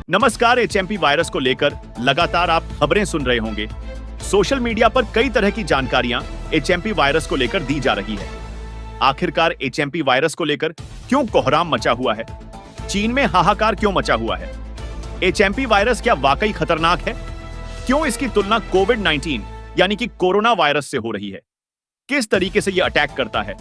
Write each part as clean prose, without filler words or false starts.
नमस्कार। HMP virus को लेकर लगातार आप खबरें सुन रहे होंगे। सोशल मीडिया पर कई तरह की जानकारियां एचएमपी वायरस को लेकर दी जा रही है। आखिरकार एचएमपी वायरस को लेकर क्यों कोहराम मचा हुआ है? चीन में हाहाकार क्यों मचा हुआ है? एचएमपी वायरस क्या वाकई खतरनाक है? क्यों इसकी तुलना कोविड-19 यानी कि कोरोना वायरस से हो रही है? किस तरीके से यह अटैक करता है?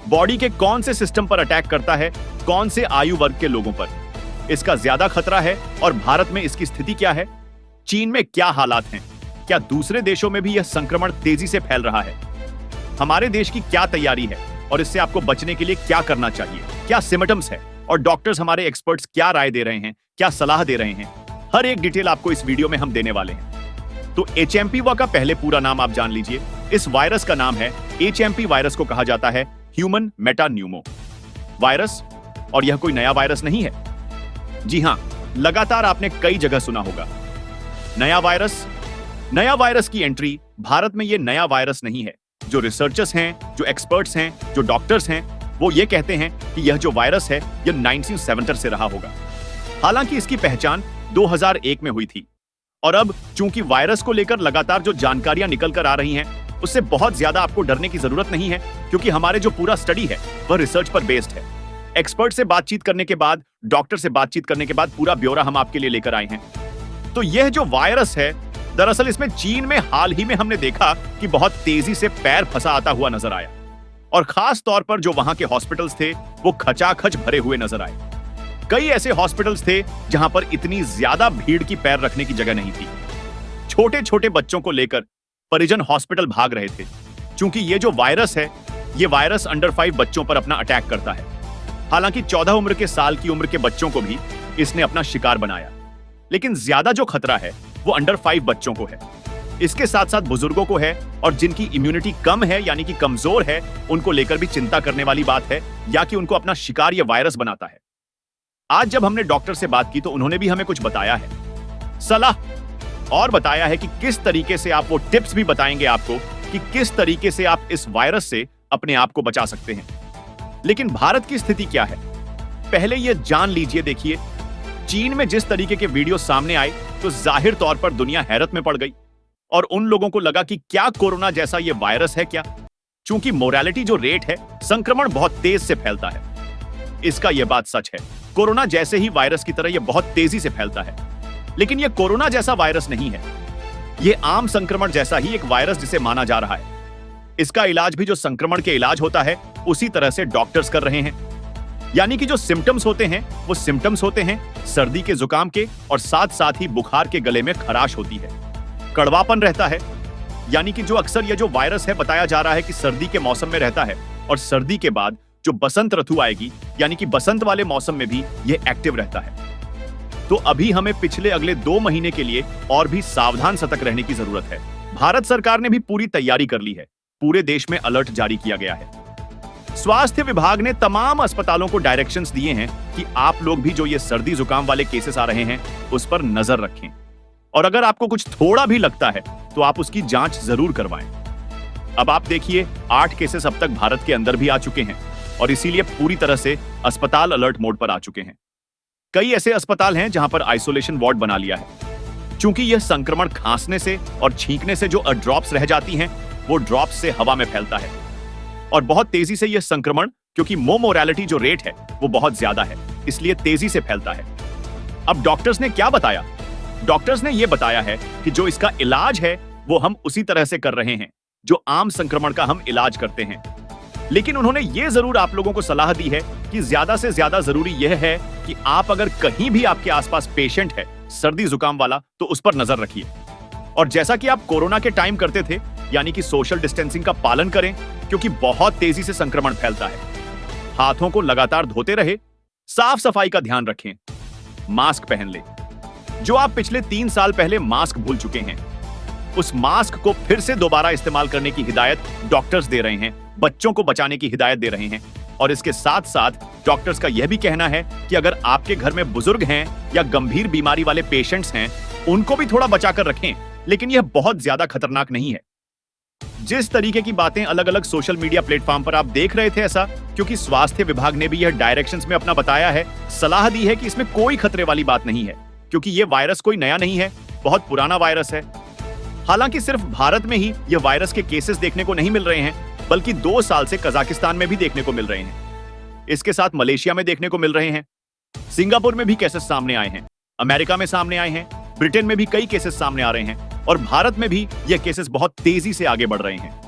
बॉडी के कौन से सिस्टम पर अटैक करता है? कौन से आयु वर्ग के लोगों पर इसका ज्यादा खतरा है और भारत में इसकी स्थिति क्या है? चीन में क्या हालात हैं? क्या दूसरे देशों में भी यह संक्रमण तेजी से फैल रहा है? हमारे देश की क्या तैयारी है और इससे आपको बचने के लिए क्या करना चाहिए? क्या सिम्टम्स है और डॉक्टर्स हमारे एक्सपर्ट्स क्या राय दे रहे हैं, क्या सलाह दे रहे हैं? हर एक डिटेल आपको इस वीडियो में हम देने वाले हैं। तो एचएमपी का पहले पूरा नाम आप जान लीजिए। इस वायरस का नाम है एचएमपी वायरस को कहा जाता है ह्यूमन मेटान्यूमो वायरस, और यह कोई नया वायरस नहीं है। जी हां, लगातार आपने कई जगह सुना होगा नया वायरस की एंट्री। भारत में यह नया वायरस नहीं है। जो रिसर्चर्स हैं, जो एक्सपर्ट्स हैं, जो डॉक्टर्स हैं, वो ये कहते हैं कि यह जो वायरस है यह 1970 से रहा होगा। हालांकि इसकी पहचान 2001 में हुई थी। और अब चूंकि वायरस को लेकर लगातार जो जानकारियां निकल कर आ रही हैं, उससे बहुत ज्यादा आपको डरने की जरूरत नहीं है, क्योंकि हमारे जो पूरा स्टडी है वह रिसर्च पर बेस्ड है। एक्सपर्ट से बातचीत करने के बाद, डॉक्टर से बातचीत करने के बाद पूरा ब्यौरा हम आपके लिए लेकर आए हैं। तो यह जो वायरस है, दरअसल इसमें चीन में हाल ही में हमने देखा कि बहुत तेजी से पैर फंसा आता हुआ नजर आया, और खास तौर पर जो वहां के हॉस्पिटल्स थे वो खचाखच भरे हुए नजर आए। कई ऐसे हॉस्पिटल्स थे जहां पर इतनी ज्यादा भीड़ की पैर रखने की जगह नहीं थी। छोटे छोटे बच्चों को लेकर परिजन हॉस्पिटल भाग रहे थे, क्योंकि ये जो वायरस है, ये वायरस अंडर 5 बच्चों पर अपना अटैक करता है। हालांकि 14 साल की उम्र के बच्चों को भी इसने अपना शिकार बनाया, लेकिन ज्यादा जो खतरा है वो अंडर 5 बच्चों को है। इसके साथ साथ बुजुर्गों को है, और जिनकी इम्यूनिटी कम है यानी कि कमजोर है, उनको लेकर भी चिंता करने वाली बात है, या कि उनको अपना शिकार ये वायरस बनाता है। आज जब हमने डॉक्टर से बात की तो उन्होंने भी हमें कुछ बताया है, सलाह, और बताया है कि किस तरीके से आप, वो टिप्स भी बताएंगे आपको कि किस तरीके से आप इस वायरस से अपने आप को बचा सकते हैं। लेकिन भारत की स्थिति क्या है, पहले यह जान लीजिए। देखिए, चीन में जिस तरीके के वीडियो सामने आए तो जाहिर तौर पर दुनिया हैरत में पड़ गई, और उन लोगों को लगा कि क्या कोरोना जैसा यह वायरस है क्या? चूंकि मोरालिटी जो रेट है, संक्रमण बहुत तेज से फैलता है। इसका यह बात सच है, कोरोना जैसे ही वायरस की तरह यह बहुत तेजी से फैलता है। लेकिन यह कोरोना जैसा वायरस नहीं है, यह आम संक्रमण जैसा ही एक वायरस जिसे माना जा रहा है। इसका इलाज भी जो संक्रमण के इलाज होता है उसी तरह से डॉक्टर्स कर रहे हैं। यानी कि जो सिम्टम्स होते हैं वो सिम्टम्स होते हैं सर्दी के, जुकाम के, और साथ साथ ही बुखार के, गले में खराश होती है, कड़वापन रहता है। यानी कि जो अक्सर यह जो वायरस है, बताया जा रहा है कि सर्दी के मौसम में रहता है, और सर्दी के बाद जो बसंत ऋतु आएगी यानी कि बसंत वाले मौसम में भी यह एक्टिव रहता है। तो अभी हमें पिछले अगले 2 महीने के लिए और भी सावधान सतर्क रहने की जरूरत है। भारत सरकार ने भी पूरी तैयारी कर ली है। पूरे देश में अलर्ट जारी किया गया है। स्वास्थ्य विभाग ने तमाम अस्पतालों को डायरेक्शंस दिए हैं कि आप लोग भी जो ये सर्दी जुकाम वाले केसेस आ रहे हैं उस पर नजर रखें, और अगर आपको कुछ थोड़ा भी लगता है तो आप उसकी जांच जरूर करवाएं। अब आप देखिए, 8 केसेस अब तक भारत के अंदर भी आ चुके हैं, और इसीलिए पूरी तरह से अस्पताल अलर्ट मोड पर आ चुके हैं। कई ऐसे अस्पताल हैं जहां पर आइसोलेशन वार्ड बना लिया है, क्योंकि यह संक्रमण खांसने से और छींकने से जो ड्रॉप्स रह जाती हैं, वो ड्रॉप्स से हवा में फैलता है, और बहुत तेजी से यह संक्रमण, क्योंकि मोरालिटी जो रेट है वो बहुत ज्यादा है, इसलिए तेजी से फैलता है। अब डॉक्टर्स ने क्या बताया? डॉक्टर्स ने यह बताया है कि जो इसका इलाज है वो हम उसी तरह से कर रहे हैं जो आम संक्रमण का हम इलाज करते हैं। लेकिन उन्होंने ये जरूर आप लोगों को सलाह दी है कि ज्यादा से ज्यादा जरूरी यह है कि आप, अगर कहीं भी आपके आसपास पेशेंट है सर्दी जुकाम वाला, तो उस पर नजर रखिए। और जैसा कि आप कोरोना के टाइम करते थे, यानी कि सोशल डिस्टेंसिंग का पालन करें, क्योंकि बहुत तेजी से संक्रमण फैलता है। हाथों को लगातार धोते रहे, साफ सफाई का ध्यान रखें, मास्क पहन ले। जो आप पिछले 3 साल पहले मास्क भूल चुके हैं, उस मास्क को फिर से दोबारा इस्तेमाल करने की हिदायत डॉक्टर्स दे रहे हैं, बच्चों को बचाने की हिदायत दे रहे हैं। और इसके साथ साथ डॉक्टर्स का यह भी कहना है कि अगर आपके घर में बुजुर्ग हैं या गंभीर बीमारी वाले पेशेंट्स हैं, उनको भी थोड़ा बचाकर रखें, लेकिन यह बहुत ज्यादा खतरनाक नहीं है। जिस तरीके की बातें अलग अलग सोशल मीडिया प्लेटफॉर्म पर आप देख रहे थे, ऐसा क्योंकि स्वास्थ्य विभाग ने भी यह डायरेक्शंस में अपना बताया है, सलाह दी है कि इसमें कोई खतरे वाली बात नहीं है। क्योंकि ये वायरस कोई नया नहीं है, बहुत पुराना वायरस है। हालांकि सिर्फ भारत में ही ये वायरस के केसेस देखने को नहीं मिल रहे हैं, बल्कि 2 साल से कजाकिस्तान में भी देखने को मिल रहे हैं। इसके साथ मलेशिया में देखने को मिल रहे हैं, सिंगापुर में भी केसेस सामने आए हैं, अमेरिका में सामने आए हैं, ब्रिटेन में भी कई केसेस सामने आ रहे हैं और भारत में भी ये केसेस बहुत तेजी से आगे बढ़ रहे हैं।